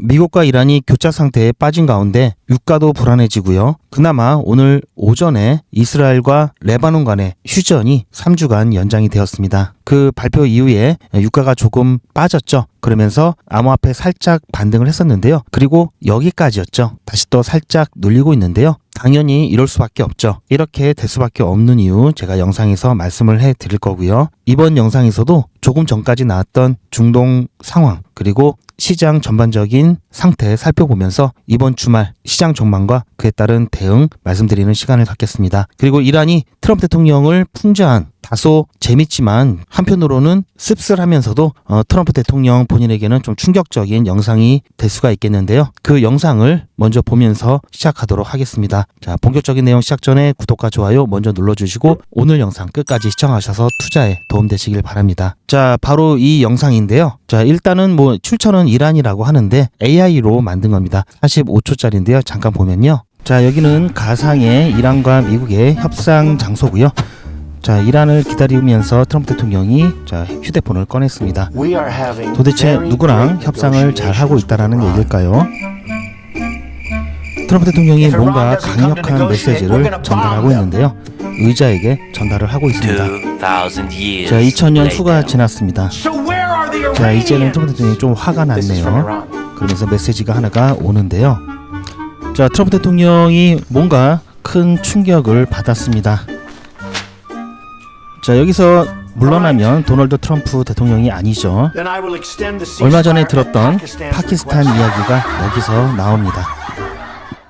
미국과 이란이 교차 상태에 빠진 가운데 유가도 불안해지고요. 그나마 오늘 오전에 이스라엘과 레바논 간의 휴전이 3주간 연장이 되었습니다. 그 발표 이후에 유가가 조금 빠졌죠. 그러면서 암호화폐 살짝 반등을 했었는데요. 그리고 여기까지였죠. 다시 또 살짝 눌리고 있는데요. 당연히 이럴 수밖에 없죠. 이렇게 될 수밖에 없는 이유 제가 영상에서 말씀을 해드릴 거고요. 이번 영상에서도 조금 전까지 나왔던 중동 상황 그리고 시장 전반적인 상태 살펴보면서 이번 주말 시장 전망과 그에 따른 대응 말씀드리는 시간을 갖겠습니다. 그리고 이란이 트럼프 대통령을 풍자한 다소 재밌지만 한편으로는 씁쓸하면서도 트럼프 대통령 본인에게는 좀 충격적인 영상이 될 수가 있겠는데요. 그 영상을 먼저 보면서 시작하도록 하겠습니다. 자, 본격적인 내용 시작 전에 구독과 좋아요 먼저 눌러주시고 오늘 영상 끝까지 시청하셔서 투자에 도움되시길 바랍니다. 자, 바로 이 영상인데요. 자, 일단은 출처는 이란이라고 하는데 AI로 만든 겁니다. 45초짜리인데요. 잠깐 보면요. 자, 여기는 가상의 이란과 미국의 협상 장소고요. 자, 이란을 기다리면서 트럼프 대통령이 휴대폰을 꺼냈습니다. 도대체 누구랑 협상을 잘 하고 있다라는 얘기일까요? 트럼프 대통령이 뭔가 강력한 메시지를 전달하고 있는데요. 의자에게 전달을 하고 있습니다. 자, 2000년 후가 지났습니다. 자, 이제는 트럼프 대통령이 좀 화가 났네요. 그러면서 메시지가 하나가 오는데요. 자, 트럼프 대통령이 뭔가 큰 충격을 받았습니다. 자, 여기서 물러나면 도널드 트럼프 대통령이 아니죠. 얼마 전에 들었던 파키스탄 이야기가 여기서 나옵니다.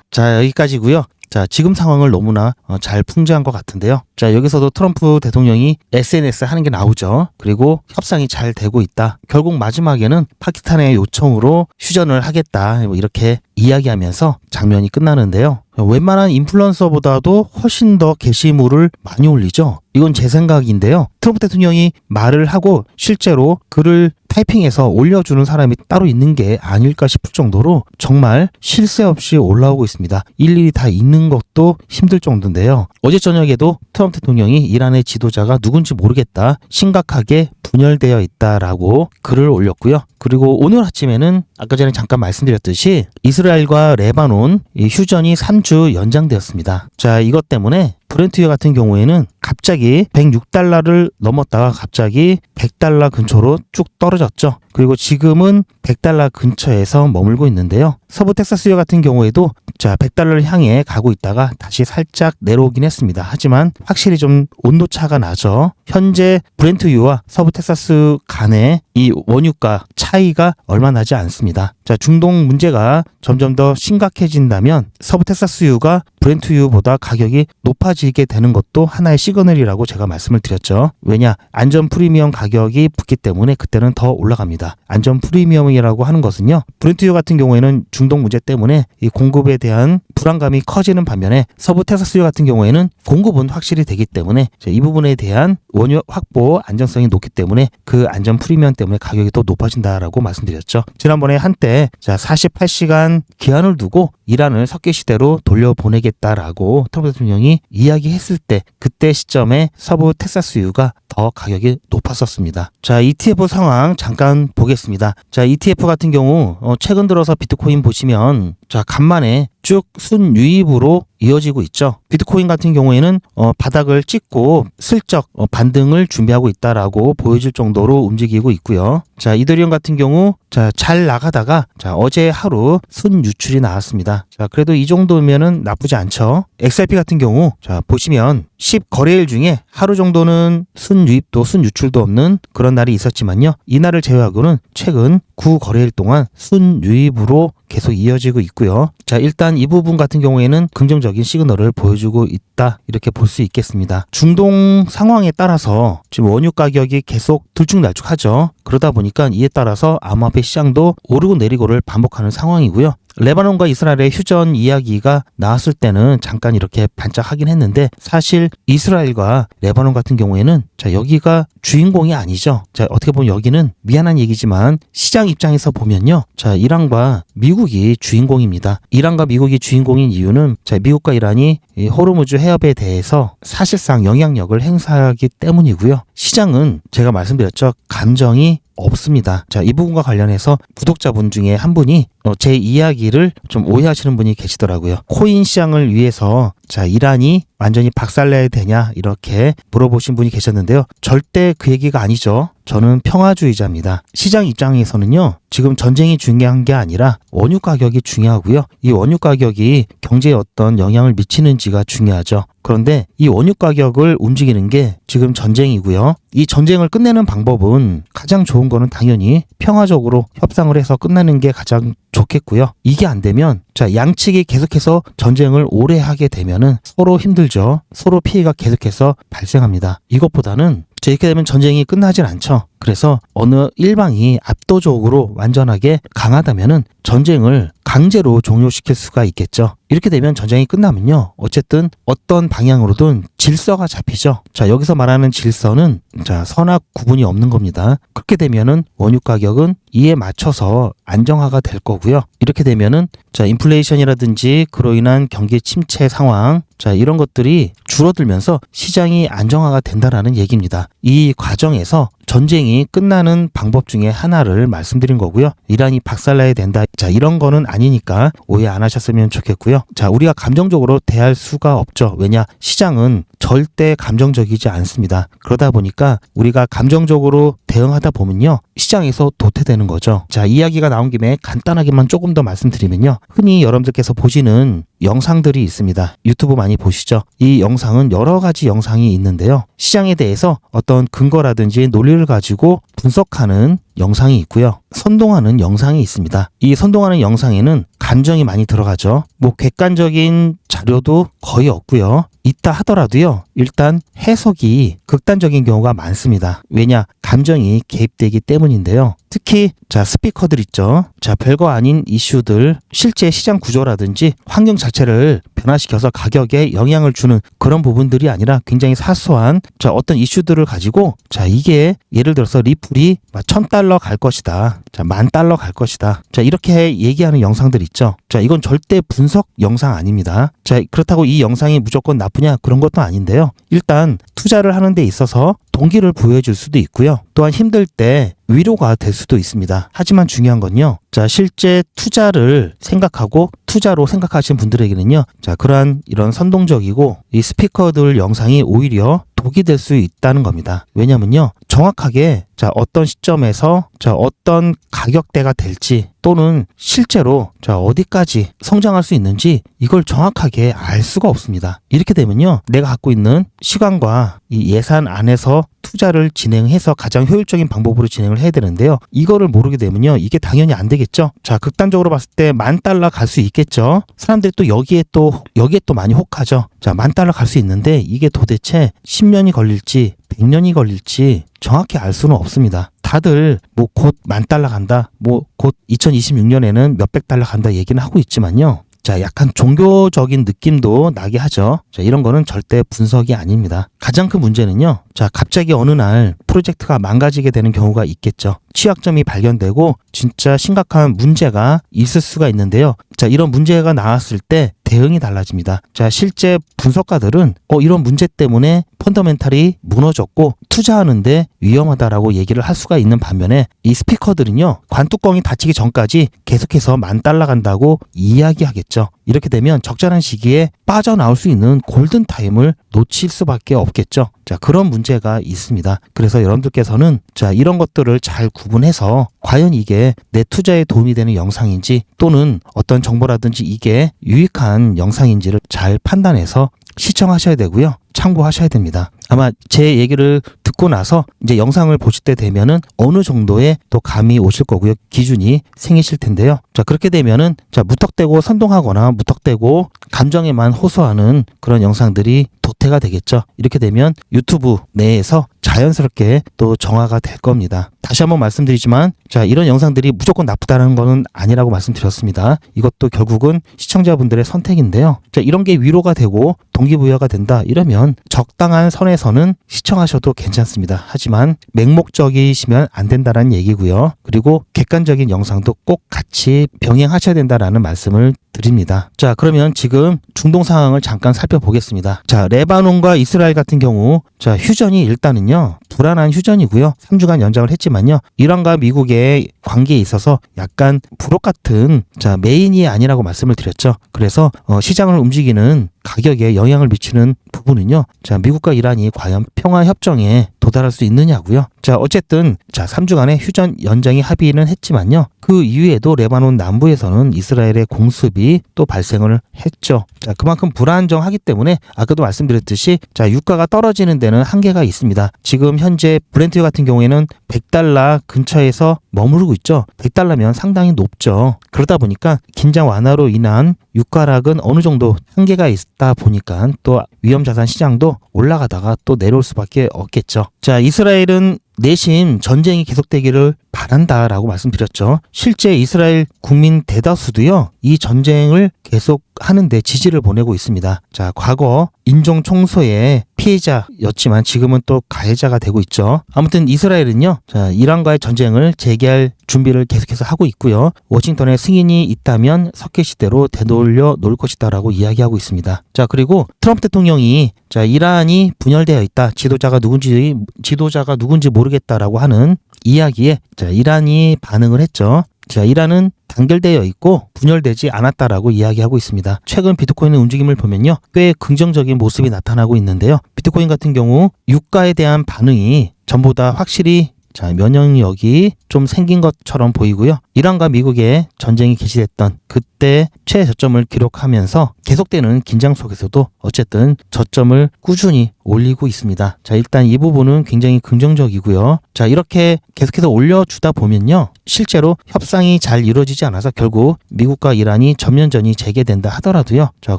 자, 여기까지고요. 자, 지금 상황을 너무나 잘 풍자한 것 같은데요. 자, 여기서도 트럼프 대통령이 SNS 하는 게 나오죠. 그리고 협상이 잘 되고 있다. 결국 마지막에는 파키스탄의 요청으로 휴전을 하겠다. 이렇게 이야기하면서 장면이 끝나는데요. 웬만한 인플루언서보다도 훨씬 더 게시물을 많이 올리죠. 이건 제 생각인데요. 트럼프 대통령이 말을 하고 실제로 글을 타이핑해서 올려주는 사람이 따로 있는 게 아닐까 싶을 정도로 정말 쉴 새 없이 올라오고 있습니다. 일일이 다 읽는 것도 힘들 정도인데요. 어제 저녁에도 트럼프 대통령이 이란의 지도자가 누군지 모르겠다. 심각하게 분열되어 있다라고 글을 올렸고요. 그리고 오늘 아침에는 아까 전에 잠깐 말씀드렸듯이 이스라엘과 레바논 휴전이 3주 연장되었습니다. 자, 이것 때문에 브렌트유 같은 경우에는 갑자기 106달러를 넘었다가 갑자기 100달러 근처로 쭉 떨어졌죠. 그리고 지금은 100달러 근처에서 머물고 있는데요. 서부 텍사스유 같은 경우에도 100달러를 향해 가고 있다가 다시 살짝 내려오긴 했습니다. 하지만 확실히 좀 온도차가 나죠. 현재 브렌트유와 서부 텍사스 간의 이 원유가 차이가 얼마 나지 않습니다. 자, 중동 문제가 점점 더 심각해진다면 서부 텍사스유가 브렌트유보다 가격이 높아지게 되는 것도 하나의 시그널이라고 제가 말씀을 드렸죠. 왜냐? 안전 프리미엄 가격이 붙기 때문에 그때는 더 올라갑니다. 안전 프리미엄이라고 하는 것은요. 브렌트유 같은 경우에는 중동 문제 때문에 이 공급에 대한 불안감이 커지는 반면에 서부 텍사스유 같은 경우에는 공급은 확실히 되기 때문에 이 부분에 대한 원유 확보 안정성이 높기 때문에 그 안전 프리미엄 때문에 가격이 더 높아진다라고 말씀드렸죠. 지난번에 한때 48시간 기한을 두고 이란을 석기시대로 돌려보내겠다라고 트럼프 대통령이 이야기했을 때 그때 시점에 서부 텍사스유가 더 가격이 높았었습니다. 자, ETF 상황 잠깐 보겠습니다. 자, ETF 같은 경우 최근 들어서 비트코인 보시면 간만에 쭉 순유입으로 이어지고 있죠. 비트코인 같은 경우에는 바닥을 찍고 슬쩍 반등을 준비하고 있다라고 보여질 정도로 움직이고 있고요. 자, 이더리움 같은 경우 잘 나가다가 어제 하루 순유출이 나왔습니다. 자, 그래도 이 정도면은 나쁘지 않죠. XRP 같은 경우 보시면 10거래일 중에 하루 정도는 순유입도 순유출도 없는 그런 날이 있었지만요. 이날을 제외하고는 최근 9거래일 동안 순유입으로 계속 이어지고 있고요. 자, 일단 이 부분 같은 경우에는 긍정적인 시그널을 보여주고 있다 이렇게 볼 수 있겠습니다. 중동 상황에 따라서 지금 원유 가격이 계속 들쭉날쭉하죠. 그러다 보니까 이에 따라서 암호화폐 시장도 오르고 내리고를 반복하는 상황이고요. 레바논과 이스라엘의 휴전 이야기가 나왔을 때는 잠깐 이렇게 반짝하긴 했는데 사실 이스라엘과 레바논 같은 경우에는 여기가 주인공이 아니죠. 어떻게 보면 여기는 미안한 얘기지만 시장 입장에서 보면요. 이란과 미국이 주인공입니다. 이란과 미국이 주인공인 이유는 미국과 이란이 이 호르무즈 해협에 대해서 사실상 영향력을 행사하기 때문이고요. 시장은 제가 말씀드렸죠. 감정이 없습니다. 자, 이 부분과 관련해서 구독자분 중에 한 분이 제 이야기를 좀 오해하시는 분이 계시더라고요. 코인 시장을 위해서 자, 이란이 완전히 박살내야 되냐 이렇게 물어보신 분이 계셨는데요. 절대 그 얘기가 아니죠. 저는 평화주의자입니다. 시장 입장에서는요, 지금 전쟁이 중요한 게 아니라 원유 가격이 중요하고요. 이 원유 가격이 경제에 어떤 영향을 미치는지가 중요하죠. 그런데 이 원유 가격을 움직이는 게 지금 전쟁이고요. 이 전쟁을 끝내는 방법은 가장 좋은 거는 당연히 평화적으로 협상을 해서 끝내는 게 가장 좋겠고요. 이게 안 되면 자, 양측이 계속해서 전쟁을 오래 하게 되면은 서로 힘들죠. 서로 피해가 계속해서 발생합니다. 이것보다는 이렇게 되면 전쟁이 끝나질 않죠. 그래서 어느 일방이 압도적으로 완전하게 강하다면은 전쟁을 강제로 종료시킬 수가 있겠죠. 이렇게 되면 전쟁이 끝나면요, 어쨌든 어떤 방향으로든 질서가 잡히죠. 자, 여기서 말하는 질서는 자, 선악 구분이 없는 겁니다. 그렇게 되면은 원유 가격은 이에 맞춰서 안정화가 될 거고요. 이렇게 되면은 자, 인플레이션이라든지 그로 인한 경기 침체 상황, 자, 이런 것들이 줄어들면서 시장이 안정화가 된다라는 얘기입니다. 이 과정에서 전쟁이 끝나는 방법 중에 하나를 말씀드린 거고요. 이란이 박살나야 된다. 자, 이런 거는 아니니까 오해 안 하셨으면 좋겠고요. 자, 우리가 감정적으로 대할 수가 없죠. 왜냐? 시장은 절대 감정적이지 않습니다. 그러다 보니까 우리가 감정적으로 대응하다 보면요, 시장에서 도태되는 거죠. 자, 이야기가 나온 김에 간단하게만 조금 더 말씀드리면요, 흔히 여러분들께서 보시는 영상들이 있습니다. 유튜브 많이 보시죠? 이 영상은 여러 가지 영상이 있는데요, 시장에 대해서 어떤 근거라든지 논리를 가지고 분석하는 영상이 있고요, 선동하는 영상이 있습니다. 이 선동하는 영상에는 감정이 많이 들어가죠. 객관적인 자료도 거의 없고요. 있다 하더라도요, 일단 해석이 극단적인 경우가 많습니다. 왜냐? 감정이 개입되기 때문인데요. 특히 자, 스피커들 있죠. 자, 별거 아닌 이슈들, 실제 시장 구조라든지 환경 자체를 변화시켜서 가격에 영향을 주는 그런 부분들이 아니라 굉장히 사소한 자, 어떤 이슈들을 가지고 자, 이게 예를 들어서 리플이 $1,000 갈 것이다. 자, $10,000 갈 것이다. 자, 이렇게 얘기하는 영상들 있죠. 자, 이건 절대 분석 영상 아닙니다. 자, 그렇다고 이 영상이 무조건 나쁘냐? 그런 것도 아닌데요. 일단 투자를 하는 데 있어서 동기를 부여해 줄 수도 있고요. 또한 힘들 때 위로가 될 수도 있습니다. 하지만 중요한 건요, 자, 실제 투자를 생각하고 투자로 생각하시는 분들에게는요, 자, 그러한 이런 선동적이고 이 스피커들 영상이 오히려 독이 될 수 있다는 겁니다. 왜냐면요, 정확하게 자, 어떤 시점에서 자, 어떤 가격대가 될지 또는 실제로 자, 어디까지 성장할 수 있는지 이걸 정확하게 알 수가 없습니다. 이렇게 되면요, 내가 갖고 있는 시간과 이 예산 안에서 투자를 진행해서 가장 효율적인 방법으로 진행을 해야 되는데요, 이거를 모르게 되면요, 이게 당연히 안 되겠죠. 자, 극단적으로 봤을 때 $10,000 갈 수 있겠죠. 사람들이 또 여기에 또 많이 혹하죠. 자, $10,000 갈 수 있는데 이게 도대체 10년이 걸릴지 100년이 걸릴지 정확히 알 수는 없습니다. 다들 곧 $10,000 간다, 곧 2026년에는 몇백 달러 간다 얘기는 하고 있지만요, 자, 약간 종교적인 느낌도 나게 하죠. 자, 이런 거는 절대 분석이 아닙니다. 가장 큰 문제는요, 자, 갑자기 어느 날 프로젝트가 망가지게 되는 경우가 있겠죠. 취약점이 발견되고 진짜 심각한 문제가 있을 수가 있는데요. 자, 이런 문제가 나왔을 때 대응이 달라집니다. 자, 실제 분석가들은 이런 문제 때문에 펀더멘탈이 무너졌고 투자하는데 위험하다라고 얘기를 할 수가 있는 반면에 이 스피커들은요, 관뚜껑이 닫히기 전까지 계속해서 $10,000 간다고 이야기하겠죠. 이렇게 되면 적절한 시기에 빠져나올 수 있는 골든타임을 놓칠 수밖에 없겠죠. 자, 그런 문제가 있습니다. 그래서 여러분들께서는 자, 이런 것들을 잘 구분해서 과연 이게 내 투자에 도움이 되는 영상인지 또는 어떤 정보라든지 이게 유익한 영상인지를 잘 판단해서 시청하셔야 되고요, 참고하셔야 됩니다. 아마 제 얘기를 듣고 나서 이제 영상을 보실 때 되면은 어느 정도의 또 감이 오실 거고요, 기준이 생기실 텐데요. 자, 그렇게 되면은 자, 무턱대고 선동하거나 무턱대고 감정에만 호소하는 그런 영상들이 도태가 되겠죠. 이렇게 되면 유튜브 내에서 자연스럽게 또 정화가 될 겁니다. 다시 한번 말씀드리지만 자, 이런 영상들이 무조건 나쁘다는 거는 아니라고 말씀드렸습니다. 이것도 결국은 시청자분들의 선택인데요. 자, 이런 게 위로가 되고 동기부여가 된다 이러면 적당한 선에서는 시청하셔도 괜찮습니다. 하지만 맹목적이시면 안 된다는 얘기고요. 그리고 객관적인 영상도 꼭 같이 병행하셔야 된다라는 말씀을 드립니다. 자, 그러면 지금 중동 상황을 잠깐 살펴보겠습니다. 자, 레바논과 이스라엘 같은 경우 자, 휴전이 일단은요, 불안한 휴전이고요. 3주간 연장을 했지만요, 이란과 미국의 관계에 있어서 약간 불혹 같은 메인이 아니라고 말씀을 드렸죠. 그래서 시장을 움직이는 가격에 영향을 미치는 부분은요, 미국과 이란이 과연 평화협정에 도달할 수 있느냐고요. 어쨌든 3주간의 휴전 연장이 합의는 했지만요, 그 이후에도 레바논 남부에서는 이스라엘의 공습이 또 발생을 했죠. 그만큼 불안정하기 때문에 아까도 말씀드렸듯이 유가가 떨어지는 데는 한계가 있습니다. 지금 현재 브렌트 같은 경우에는 $100 근처에서 머무르고 있죠. $100면 상당히 높죠. 그러다 보니까 긴장 완화로 인한 유가락은 어느 정도 한계가 있다 보니까 또 위험자산 시장도 올라가다가 또 내려올 수밖에 없겠죠. 이스라엘은 내심 전쟁이 계속되기를 바란다라고 말씀드렸죠. 실제 이스라엘 국민 대다수도요, 이 전쟁을 계속 하는데 지지를 보내고 있습니다. 과거 인종 청소의 피해자였지만 지금은 또 가해자가 되고 있죠. 아무튼 이스라엘은요, 이란과의 전쟁을 재개할 준비를 계속해서 하고 있고요. 워싱턴에 승인이 있다면 석회시대로 되돌려 놓을 것이다라고 이야기하고 있습니다. 그리고 트럼프 대통령이 이란이 분열되어 있다, 지도자가 누군지 모르겠다라고 하는 이야기에 이란이 반응을 했죠. 이란은 단결되어 있고 분열되지 않았다라고 이야기하고 있습니다. 최근 비트코인의 움직임을 보면요, 꽤 긍정적인 모습이 나타나고 있는데요. 비트코인 같은 경우 유가에 대한 반응이 전보다 확실히 면역력이 좀 생긴 것처럼 보이고요. 이란과 미국의 전쟁이 개시됐던 그때 최저점을 기록하면서 계속되는 긴장 속에서도 어쨌든 저점을 꾸준히 올리고 있습니다. 일단 이 부분은 굉장히 긍정적이고요. 이렇게 계속해서 올려주다 보면요, 실제로 협상이 잘 이루어지지 않아서 결국 미국과 이란이 전면전이 재개된다 하더라도요,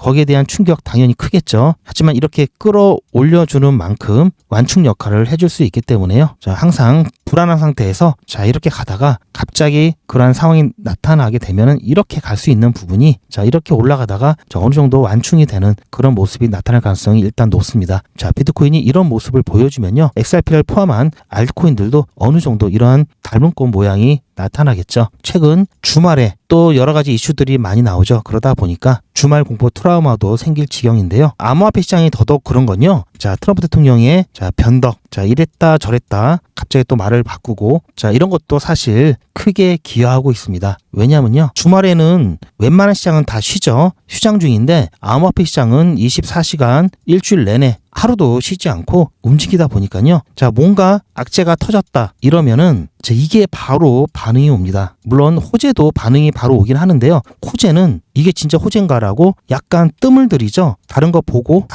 거기에 대한 충격 당연히 크겠죠. 하지만 이렇게 끌어올려주는 만큼 완충 역할을 해줄 수 있기 때문에요, 항상 불안한 상태에서 이렇게 가다가 갑자기 그러한 상황이 나타나게 되면은 이렇게 갈 수 있는 부분이 이렇게 올라가다가 어느 정도 완충이 되는 그런 모습이 나타날 가능성이 일단 높습니다. 비트코인이 이런 모습을 보여주면요, XRP를 포함한 알트코인들도 어느 정도 이러한 닮은꽃 모양이 나타나겠죠. 최근 주말에 또 여러 가지 이슈들이 많이 나오죠. 그러다 보니까 주말 공포 트라우마도 생길 지경인데요. 암호화폐 시장이 더더욱 그런 건요, 트럼프 대통령의 변덕, 이랬다 저랬다 갑자기 또 말을 바꾸고 이런 것도 사실 크게 기여하고 있습니다. 왜냐하면요, 주말에는 웬만한 시장은 다 쉬죠. 휴장 중인데 암호화폐 시장은 24시간 일주일 내내 하루도 쉬지 않고 움직이다 보니까요, 뭔가 악재가 터졌다 이러면은 이게 바로 반응이 옵니다. 물론 호재도 반응이 바로 오긴 하는데요, 호재는 이게 진짜 호재인가라고 약간 뜸을 들이죠. 다른 거 보고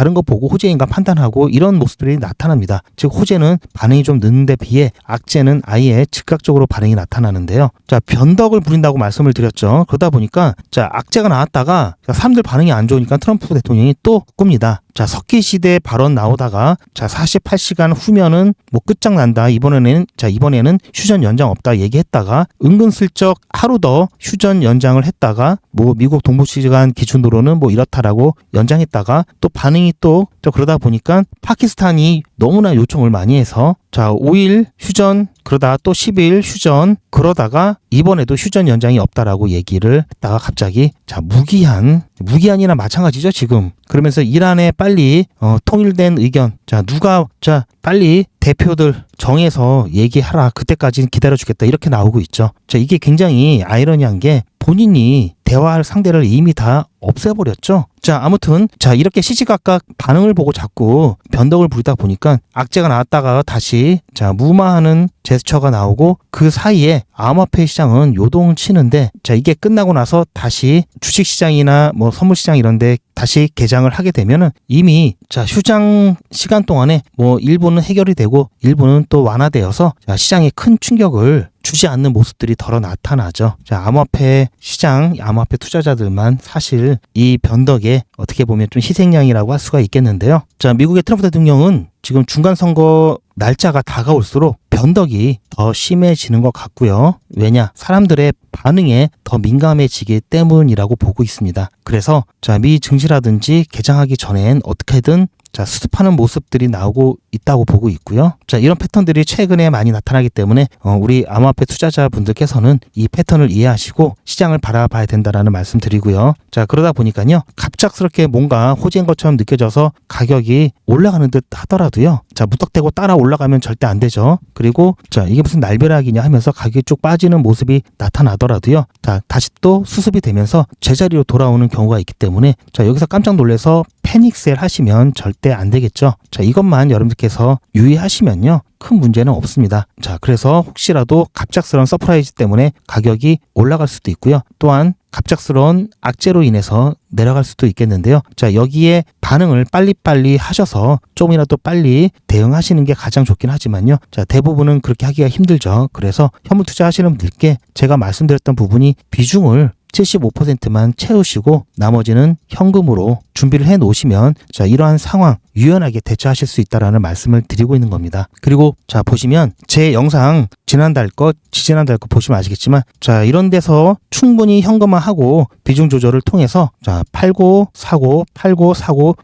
호재인가 판단하고 이런 모습들이 나타납니다. 즉 호재는 반응이 좀 늦는 데 비해 악재는 아예 즉각적으로 반응이 나타나는데요. 변덕을 부린다고 말씀을 드렸죠. 그러다 보니까 악재가 나왔다가 사람들 반응이 안 좋으니까 트럼프 대통령이 또 꿉니다. 석기시대 발언 나오다가 48시간 후면은 끝장난다, 이번에는 휴전 연장 없다 얘기했다가 은근슬쩍 하루 더 휴전 연장을 했다가 미국 동부시간 기준으로는 이렇다라고 연장했다가 또 반응이 또 그러다 보니까 파키스탄이 너무나 요청을 많이 해서 5일 휴전, 그러다가 또 10일 휴전, 그러다가 이번에도 휴전 연장이 없다라고 얘기를 했다가 갑자기 무기한이나 마찬가지죠 지금. 그러면서 이란에 빨리 통일된 의견, 누가 빨리 대표들 정해서 얘기하라, 그때까지는 기다려주겠다 이렇게 나오고 있죠. 이게 굉장히 아이러니한 게 본인이 대화할 상대를 이미 다 없애버렸죠. 아무튼 이렇게 시시각각 반응을 보고 자꾸 변덕을 부리다 보니까 악재가 나왔다가 다시 무마하는 제스처가 나오고 그 사이에 암호화폐 시장은 요동을 치는데 이게 끝나고 나서 다시 주식시장이나 선물시장 이런데 다시 개장을 하게 되면은 이미 휴장 시간 동안에 일부는 해결이 되고 일부는 또 완화되어서 시장에 큰 충격을 주지 않는 모습들이 덜어 나타나죠. 암호화폐 시장, 암호화폐 투자자들만 사실 이 변덕에 어떻게 보면 좀 희생양이라고 할 수가 있겠는데요. 미국의 트럼프 대통령은 지금 중간선거 날짜가 다가올수록 변덕이 더 심해지는 것 같고요. 왜냐? 사람들의 반응에 더 민감해지기 때문이라고 보고 있습니다. 그래서 미 증시라든지 개장하기 전엔 어떻게든 자, 수습하는 모습들이 나오고 있다고 보고 있고요. 자, 이런 패턴들이 최근에 많이 나타나기 때문에 우리 암호화폐 투자자분들께서는 이 패턴을 이해하시고 시장을 바라봐야 된다라는 말씀 드리고요. 자, 그러다 보니까요. 갑작스럽게 뭔가 호재인 것처럼 느껴져서 가격이 올라가는 듯 하더라도요. 자, 무턱대고 따라 올라가면 절대 안 되죠. 그리고 자, 이게 무슨 날벼락이냐 하면서 가격이 쭉 빠지는 모습이 나타나더라도요. 자, 다시 또 수습이 되면서 제자리로 돌아오는 경우가 있기 때문에 자, 여기서 깜짝 놀라서 패닉셀 하시면 절대 안 되겠죠. 자, 이것만 여러분들께서 유의하시면요. 큰 문제는 없습니다. 자, 그래서 혹시라도 갑작스러운 서프라이즈 때문에 가격이 올라갈 수도 있고요. 또한 갑작스러운 악재로 인해서 내려갈 수도 있겠는데요. 자, 여기에 반응을 빨리빨리 하셔서 조금이라도 빨리 대응하시는 게 가장 좋긴 하지만요. 자, 대부분은 그렇게 하기가 힘들죠. 그래서 현물 투자하시는 분들께 제가 말씀드렸던 부분이 비중을 75%만 채우시고 나머지는 현금으로 준비를 해 놓으시면 자, 이러한 상황 유연하게 대처하실 수 있다라는 말씀을 드리고 있는 겁니다. 그리고 자, 보시면 제 영상 지난달 거, 지지난달 거 보시면 아시겠지만 자, 이런 데서 충분히 현금화하고 비중 조절을 통해서 자, 팔고 사고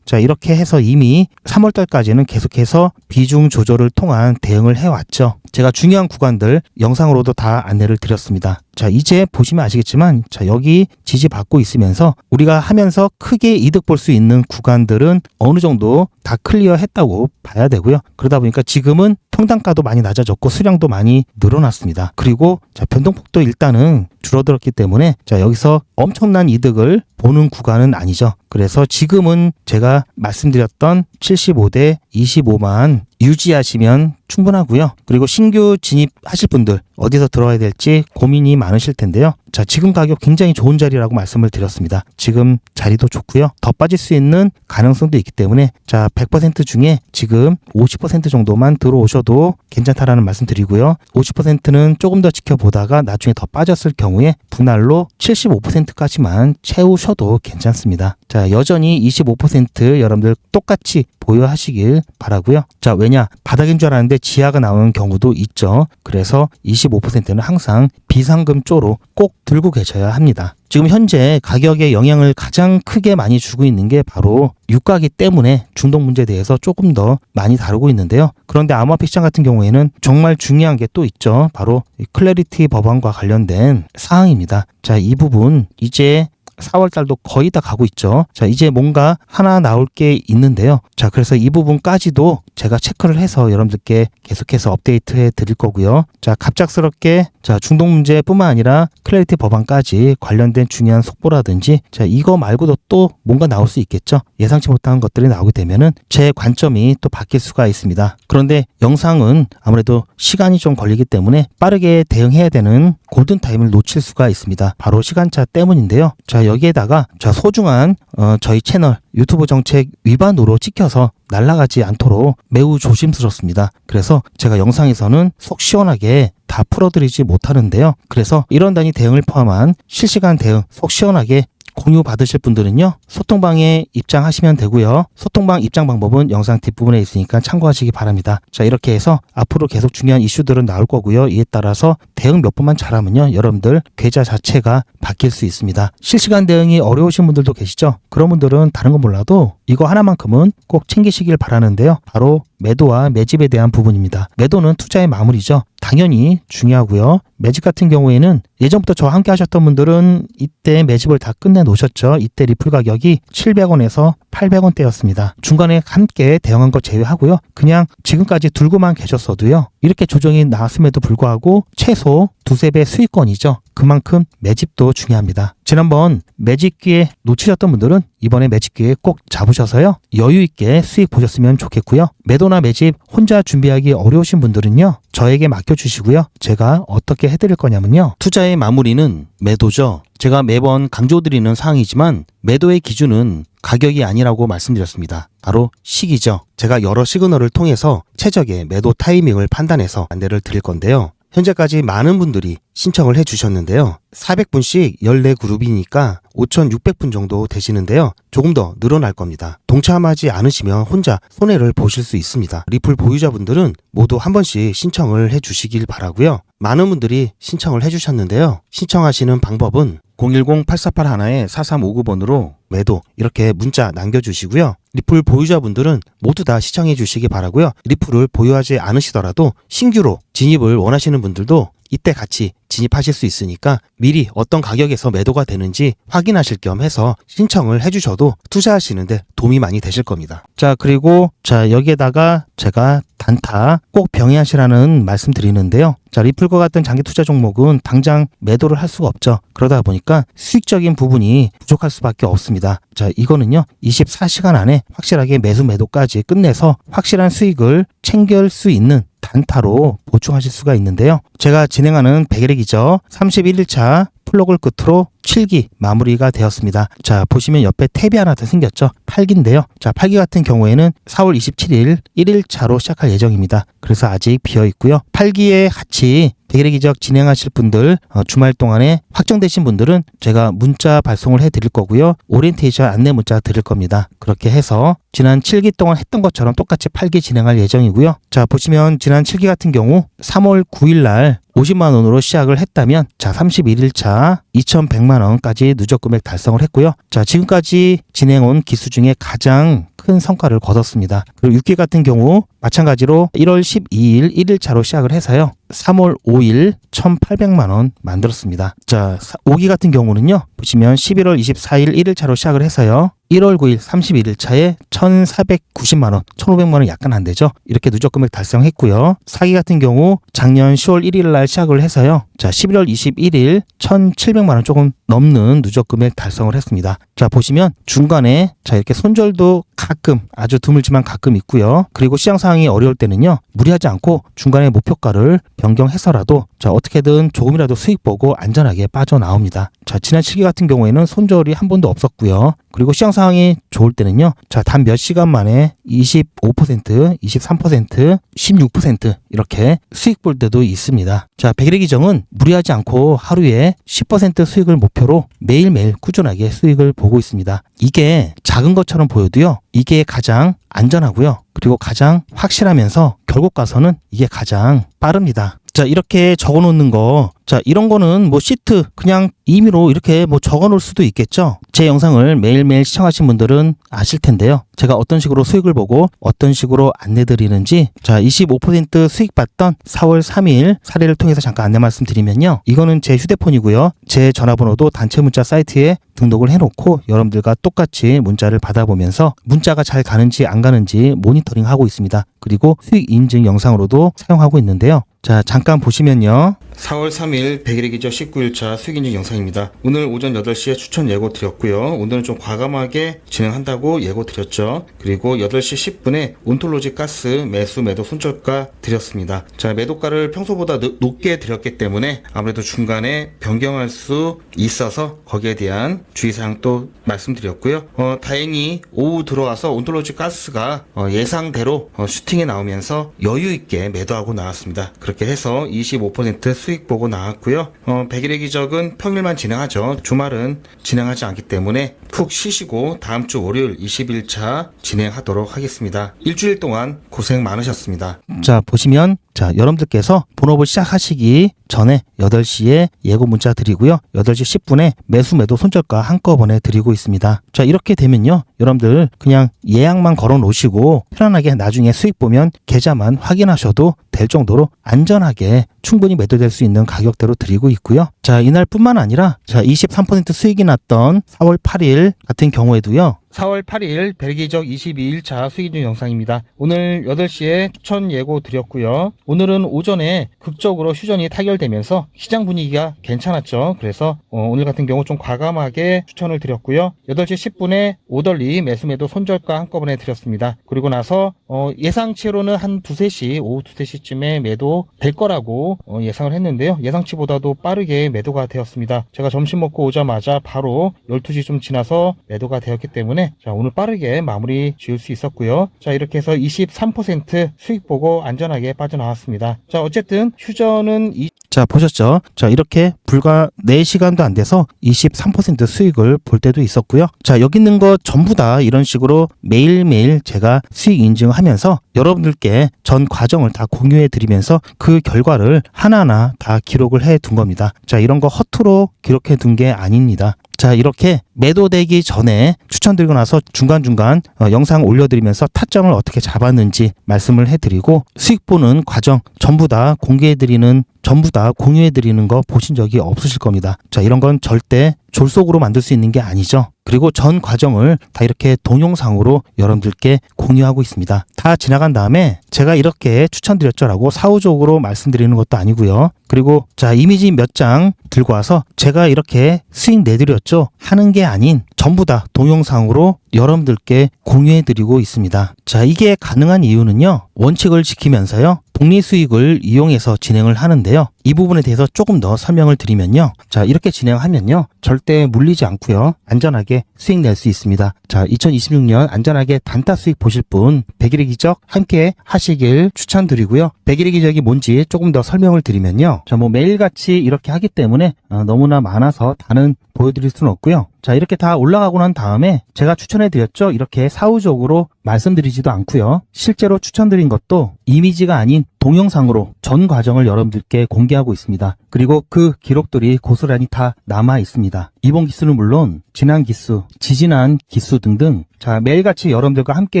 자, 이렇게 해서 이미 3월 달까지는 계속해서 비중 조절을 통한 대응을 해왔죠. 제가 중요한 구간들 영상으로도 다 안내를 드렸습니다. 자, 이제 보시면 아시겠지만 자, 여기 지지받고 있으면서 우리가 하면서 크게 이득 볼 수 있는 구간들은 어느 정도 다 클리어했다고 봐야 되고요. 그러다 보니까 지금은 평단가도 많이 낮아졌고 수량도 많이 늘어났습니다. 그리고 자, 변동폭도 일단은 줄어들었기 때문에 자, 여기서 엄청난 이득을 보는 구간은 아니죠. 그래서 지금은 제가 말씀드렸던 75대 25만 유지하시면 충분하고요. 그리고 신규 진입하실 분들 어디서 들어와야 될지 고민이 많으실 텐데요. 자, 지금 가격 굉장히 좋은 자리라고 말씀을 드렸습니다. 지금 자리도 좋고요. 더 빠질 수 있는 가능성도 있기 때문에 자, 100% 중에 지금 50% 정도만 들어오셔도 괜찮다라는 말씀 드리고요. 50%는 조금 더 지켜보다가 나중에 더 빠졌을 경우에 분할로 75%까지만 채우셔도 괜찮습니다. 자, 여전히 25% 여러분들 똑같이 보유하시길 바라고요. 자, 왜냐? 바닥인 줄 알았는데 지하가 나오는 경우도 있죠. 그래서 25%는 항상 비상금 쪼로 꼭 들고 계셔야 합니다. 지금 현재 가격에 영향을 가장 크게 많이 주고 있는 게 바로 유가이기 때문에 중동 문제에 대해서 조금 더 많이 다루고 있는데요. 그런데 암호화폐 시장 같은 경우에는 정말 중요한 게 또 있죠. 바로 클래리티 법안과 관련된 사항입니다. 자, 이 부분 이제 4월 달도 거의 다 가고 있죠. 자, 이제 뭔가 하나 나올 게 있는데요. 자, 그래서 이 부분까지도 제가 체크를 해서 여러분들께 계속해서 업데이트 해 드릴 거고요. 자, 갑작스럽게 자, 중동 문제뿐만 아니라 클래리티 법안까지 관련된 중요한 속보라든지 자, 이거 말고도 또 뭔가 나올 수 있겠죠. 예상치 못한 것들이 나오게 되면은 제 관점이 또 바뀔 수가 있습니다. 그런데 영상은 아무래도 시간이 좀 걸리기 때문에 빠르게 대응해야 되는 골든타임을 놓칠 수가 있습니다. 바로 시간차 때문인데요. 자, 여기에다가 자, 소중한 저희 채널 유튜브 정책 위반으로 찍혀서 날아가지 않도록 매우 조심스럽습니다. 그래서 제가 영상에서는 속 시원하게 다 풀어드리지 못하는데요. 그래서 이런 단위 대응을 포함한 실시간 대응 속 시원하게 공유 받으실 분들은요, 소통방에 입장하시면 되고요. 소통방 입장 방법은 영상 뒷부분에 있으니까 참고하시기 바랍니다. 자, 이렇게 해서 앞으로 계속 중요한 이슈들은 나올 거고요. 이에 따라서 대응 몇 번만 잘하면요, 여러분들 계좌 자체가 바뀔 수 있습니다. 실시간 대응이 어려우신 분들도 계시죠? 그런 분들은 다른 건 몰라도 이거 하나만큼은 꼭 챙기시길 바라는데요. 바로 매도와 매집에 대한 부분입니다. 매도는 투자의 마무리죠. 당연히 중요하고요. 매집 같은 경우에는 예전부터 저와 함께 하셨던 분들은 이때 매집을 다 끝내 놓으셨죠. 이때 리플 가격이 700원에서 800원대였습니다. 중간에 함께 대응한 거 제외하고요. 그냥 지금까지 들고만 계셨어도요. 이렇게 조정이 나왔음에도 불구하고 최소 두세 배 수익권이죠. 그만큼 매집도 중요합니다. 지난번 매집 기회 놓치셨던 분들은 이번에 매집 기회 꼭 잡으셔서요. 여유 있게 수익 보셨으면 좋겠고요. 매도나 매집 혼자 준비하기 어려우신 분들은요. 저에게 맡겨주시고요. 제가 어떻게 해드릴 거냐면요. 투자의 마무리는 매도죠. 제가 매번 강조드리는 사항이지만 매도의 기준은 가격이 아니라고 말씀드렸습니다. 바로 시기죠. 제가 여러 시그널을 통해서 최적의 매도 타이밍을 판단해서 안내를 드릴 건데요. 현재까지 많은 분들이 신청을 해주셨는데요. 400분씩 14그룹이니까 5,600분 정도 되시는데요. 조금 더 늘어날 겁니다. 동참하지 않으시면 혼자 손해를 보실 수 있습니다. 리플 보유자분들은 모두 한 번씩 신청을 해주시길 바라고요. 많은 분들이 신청을 해주셨는데요. 신청하시는 방법은 010-8481-4359번으로 매도 이렇게 문자 남겨주시고요. 리플 보유자분들은 모두 다 시청해 주시기 바라고요. 리플을 보유하지 않으시더라도 신규로 진입을 원하시는 분들도 이때 같이 진입하실 수 있으니까 미리 어떤 가격에서 매도가 되는지 확인하실 겸 해서 신청을 해주셔도 투자하시는데 도움이 많이 되실 겁니다. 자, 그리고 여기에다가 제가 단타 꼭 병행하시라는 말씀 드리는데요. 자, 리플과 같은 장기 투자 종목은 당장 매도를 할 수가 없죠. 그러다 보니까 수익적인 부분이 부족할 수밖에 없습니다. 자, 이거는요 24시간 안에 확실하게 매수 매도까지 끝내서 확실한 수익을 챙길 수 있는 단타로 보충하실 수가 있는데요. 제가 진행하는 백일액이죠. 31일차 플록을 끝으로 7기 마무리가 되었습니다. 자, 보시면 옆에 탭이 하나 더 생겼죠. 8기인데요. 자, 8기 같은 경우에는 4월 27일 1일차로 시작할 예정입니다. 그래서 아직 비어 있고요. 8기에 같이 백일의 기적 진행하실 분들 주말 동안에 확정되신 분들은 제가 문자 발송을 해드릴 거고요. 오리엔테이션 안내 문자 드릴 겁니다. 그렇게 해서 지난 7기 동안 했던 것처럼 똑같이 8기 진행할 예정이고요. 자, 보시면 지난 7기 같은 경우 3월 9일 날 50만 원으로 시작을 했다면 자 31일차 2,100만 원까지 누적 금액 달성을 했고요. 자, 지금까지 진행온 기수 중에 가장 큰 성과를 거뒀습니다. 그리고 6기 같은 경우 마찬가지로 1월 12일 1일차로 시작을 해서요. 3월 5일 1,800만 원 만들었습니다. 자, 5기 같은 경우는요. 보시면 11월 24일 1일차로 시작을 해서요. 1월 9일 31일차에 1,490만 원, 1,500만 원 약간 안 되죠. 이렇게 누적 금액 달성했고요. 4기 같은 경우 작년 10월 1일 날 시작을 해서요. 자, 11월 21일 1,700만 원 조금 넘는 누적 금액 달성을 했습니다. 자, 보시면 중간에 자 이렇게 손절도 가끔 아주 드물지만 가끔 있고요. 그리고 시장 상황이 어려울 때는요. 무리하지 않고 중간에 목표가를 변경해서라도 자 어떻게든 조금이라도 수익 보고 안전하게 빠져나옵니다. 자, 지난 7기 같은 경우에는 손절이 한 번도 없었고요. 그리고 시장 상황이 좋을 때는요. 자, 단 몇 시간 만에 25%, 23%, 16% 이렇게 수익 볼 때도 있습니다. 자, 백일의 기정은 무리하지 않고 하루에 10% 수익을 목표로 매일매일 꾸준하게 수익을 보고 있습니다. 이게 작은 것처럼 보여도요. 이게 가장 안전하고요. 그리고 가장 확실하면서 결국 가서는 이게 가장 빠릅니다. 자, 이렇게 적어 놓는 거. 자, 이런 거는 뭐 시트 그냥 임의로 이렇게 뭐 적어 놓을 수도 있겠죠. 제 영상을 매일매일 시청하신 분들은 아실 텐데요. 제가 어떤 식으로 수익을 보고 어떤 식으로 안내 드리는지 자, 25% 수익 봤던 4월 3일 사례를 통해서 잠깐 안내 말씀드리면요. 이거는 제 휴대폰이고요. 제 전화번호도 단체 문자 사이트에 등록을 해놓고 여러분들과 똑같이 문자를 받아보면서 문자가 잘 가는지 안 가는지 모니터링 하고 있습니다. 그리고 수익 인증 영상으로도 사용하고 있는데요. 자, 잠깐 보시면요. 4월 3일 백일의 기적 19일차 수익인증 영상입니다. 오늘 오전 8시에 추천 예고 드렸고요. 오늘은 좀 과감하게 진행한다고 예고 드렸죠. 그리고 8시 10분에 온톨로지 가스 매수 매도 손절가 드렸습니다. 자, 매도가를 평소보다 높게 드렸기 때문에 아무래도 중간에 변경할 수 있어서 거기에 대한 주의사항 또 말씀드렸고요. 다행히 오후 들어와서 온톨로지 가스가 예상대로 슈팅에 나오면서 여유 있게 매도하고 나왔습니다. 그렇게 해서 25% 수익 보고 나왔고요. 백일의 기적은 평일만 진행하죠. 주말은 진행하지 않기 때문에 푹 쉬시고 다음 주 월요일 20일차 진행하도록 하겠습니다. 일주일 동안 고생 많으셨습니다. 자, 보시면 자, 여러분들께서 본업을 시작하시기 전에 8시에 예고 문자 드리고요. 8시 10분에 매수 매도 손절가 한꺼번에 드리고 있습니다. 자, 이렇게 되면요. 여러분들 그냥 예약만 걸어 놓으시고 편안하게 나중에 수익 보면 계좌만 확인하셔도 될 정도로 안전하게 충분히 매도될 수 있는 가격대로 드리고 있고요. 자, 이날뿐만 아니라 자, 23% 수익이 났던 4월 8일 같은 경우에도요. 4월 8일 벨기적 22일차 수익인증 영상입니다. 오늘 8시에 추천 예고 드렸고요. 오늘은 오전에 극적으로 휴전이 타결되면서 시장 분위기가 괜찮았죠. 그래서 오늘 같은 경우 좀 과감하게 추천을 드렸고요. 8시 10분에 오덜리 매수매도 손절가 한꺼번에 드렸습니다. 그리고 나서 예상치로는 한 2-3시, 오후 2-3시쯤에 매도 될 거라고 예상을 했는데요. 예상치보다도 빠르게 매도가 되었습니다. 제가 점심 먹고 오자마자 바로 12시 좀 지나서 매도가 되었기 때문에 때문에 자, 오늘 빠르게 마무리 지을 수 있었고요. 자, 이렇게 해서 23% 수익 보고 안전하게 빠져나왔습니다. 자, 어쨌든 휴전은 자, 보셨죠? 자, 이렇게 불과 4시간도 안 돼서 23% 수익을 볼 때도 있었고요. 자, 여기 있는 거 전부 다 이런 식으로 매일매일 제가 수익 인증하면서 여러분들께 전 과정을 다 공유해 드리면서 그 결과를 하나하나 다 기록을 해 둔 겁니다. 자, 이런 거 허투루 기록해 둔 게 아닙니다. 자, 이렇게 매도되기 전에 추천드리고 나서 중간중간 영상 올려드리면서 타점을 어떻게 잡았는지 말씀을 해드리고 수익 보는 과정 전부 다 공개해드리는, 전부 다 공유해드리는 거 보신 적이 없으실 겁니다. 자, 이런 건 절대 졸속으로 만들 수 있는 게 아니죠. 그리고 전 과정을 다 이렇게 동영상으로 여러분들께 공유하고 있습니다. 다 지나간 다음에 제가 이렇게 추천드렸죠라고 사후적으로 말씀드리는 것도 아니고요. 그리고 자, 이미지 몇 장 들고 와서 제가 이렇게 수익 내드렸죠 하는 게 아닌 전부 다 동영상으로 여러분들께 공유해드리고 있습니다. 자, 이게 가능한 이유는요, 원칙을 지키면서요, 복리수익을 이용해서 진행을 하는데요. 이 부분에 대해서 조금 더 설명을 드리면요. 자, 이렇게 진행하면요, 절대 물리지 않고요, 안전하게 수익 낼 수 있습니다. 자, 2026년 안전하게 단타 수익 보실 분 100일의 기적 함께 하시길 추천드리고요. 100일의 기적이 뭔지 조금 더 설명을 드리면요. 자, 뭐 매일같이 이렇게 하기 때문에 너무나 많아서 다는 보여드릴 수는 없고요. 자, 이렇게 다 올라가고 난 다음에 제가 추천해드렸죠. 이렇게 사후적으로 말씀드리지도 않고요. 실제로 추천드린 것도 이미지가 아닌 동영상으로 전 과정을 여러분들께 공개하고 있습니다. 그리고 그 기록들이 고스란히 다 남아 있습니다. 이번 기수는 물론 지난 기수, 지지난 기수 등등 자, 매일같이 여러분들과 함께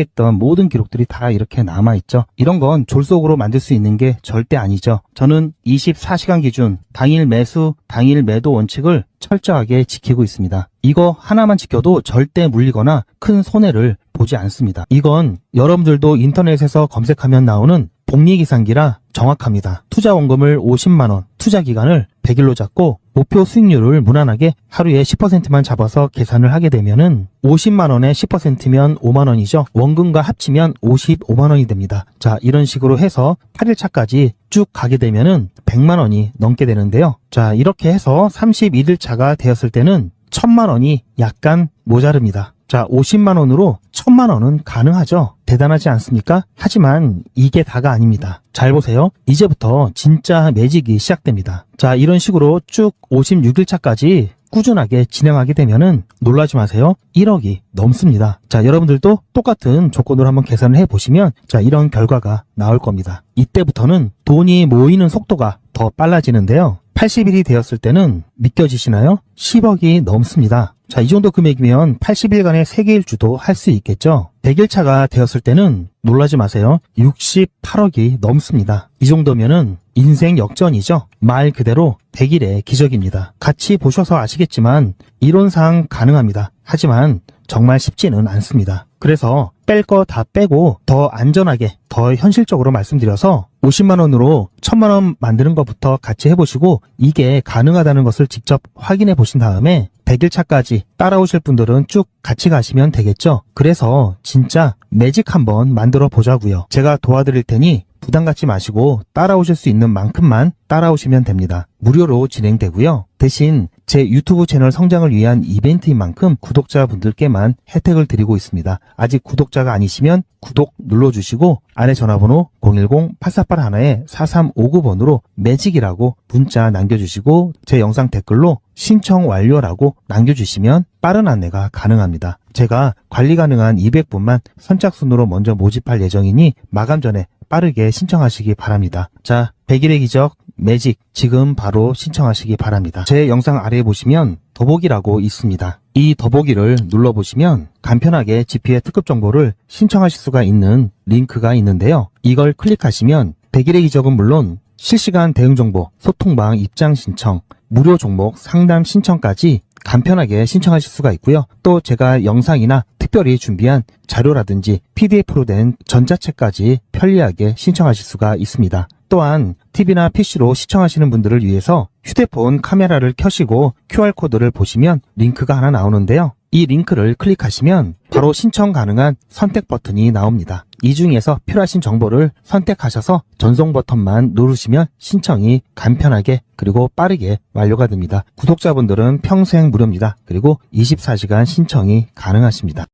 했던 모든 기록들이 다 이렇게 남아있죠. 이런 건 졸속으로 만들 수 있는 게 절대 아니죠. 저는 24시간 기준 당일 매수, 당일 매도 원칙을 철저하게 지키고 있습니다. 이거 하나만 지켜도 절대 물리거나 큰 손해를 보지 않습니다. 이건 여러분들도 인터넷에서 검색하면 나오는 복리계산기라 정확합니다. 투자 원금을 50만원, 투자 기간을 100일로 잡고 목표 수익률을 무난하게 하루에 10%만 잡아서 계산을 하게 되면은 50만원에 10%면 5만원이죠. 원금과 합치면 55만원이 됩니다. 자, 이런 식으로 해서 8일차까지 쭉 가게 되면은 100만원이 넘게 되는데요. 자, 이렇게 해서 31일차가 되었을 때는 1000만원이 약간 모자릅니다. 자, 50만원으로 1000만원은 가능하죠. 대단하지 않습니까? 하지만 이게 다가 아닙니다. 잘 보세요. 이제부터 진짜 매직이 시작됩니다. 자, 이런 식으로 쭉 56일차까지 꾸준하게 진행하게 되면은 놀라지 마세요. 1억이 넘습니다. 자, 여러분들도 똑같은 조건으로 한번 계산을 해보시면 자, 이런 결과가 나올 겁니다. 이때부터는 돈이 모이는 속도가 더 빨라지는데요. 80일이 되었을 때는 믿겨지시나요? 10억이 넘습니다. 자, 이 정도 금액이면 80일간의 세계일주도 할 수 있겠죠? 100일차가 되었을 때는 놀라지 마세요. 68억이 넘습니다. 이 정도면은 인생 역전이죠. 말 그대로 100일의 기적입니다. 같이 보셔서 아시겠지만 이론상 가능합니다. 하지만 정말 쉽지는 않습니다. 그래서 뺄 거 다 빼고 더 안전하게, 더 현실적으로 말씀드려서 50만원으로 1000만원 만드는 것부터 같이 해보시고 이게 가능하다는 것을 직접 확인해 보신 다음에 100일차까지 따라오실 분들은 쭉 같이 가시면 되겠죠. 그래서 진짜 매직 한번 만들어 보자고요. 제가 도와드릴 테니 부담 갖지 마시고 따라오실 수 있는 만큼만 따라오시면 됩니다. 무료로 진행되고요. 대신 제 유튜브 채널 성장을 위한 이벤트인 만큼 구독자분들께만 혜택을 드리고 있습니다. 아직 구독자가 아니시면 구독 눌러주시고 아래 전화번호 010-8481-4359번으로 매직이라고 문자 남겨주시고 제 영상 댓글로 신청 완료라고 남겨주시면 빠른 안내가 가능합니다. 제가 관리 가능한 200분만 선착순으로 먼저 모집할 예정이니 마감 전에 빠르게 신청하시기 바랍니다. 자, 100일의 기적 매직 지금 바로 신청하시기 바랍니다. 제 영상 아래에 보시면 더보기라고 있습니다. 이 더보기를 눌러보시면 간편하게 GP의 특급 정보를 신청하실 수가 있는 링크가 있는데요. 이걸 클릭하시면 100일의 기적은 물론 실시간 대응 정보, 소통방 입장 신청, 무료 종목 상담 신청까지 간편하게 신청하실 수가 있고요. 또 제가 영상이나 특별히 준비한 자료라든지 PDF로 된 전자책까지 편리하게 신청하실 수가 있습니다. 또한 TV나 PC로 시청하시는 분들을 위해서 휴대폰 카메라를 켜시고 QR코드를 보시면 링크가 하나 나오는데요. 이 링크를 클릭하시면 바로 신청 가능한 선택 버튼이 나옵니다. 이 중에서 필요하신 정보를 선택하셔서 전송 버튼만 누르시면 신청이 간편하게 그리고 빠르게 완료가 됩니다. 구독자분들은 평생 무료입니다. 그리고 24시간 신청이 가능하십니다.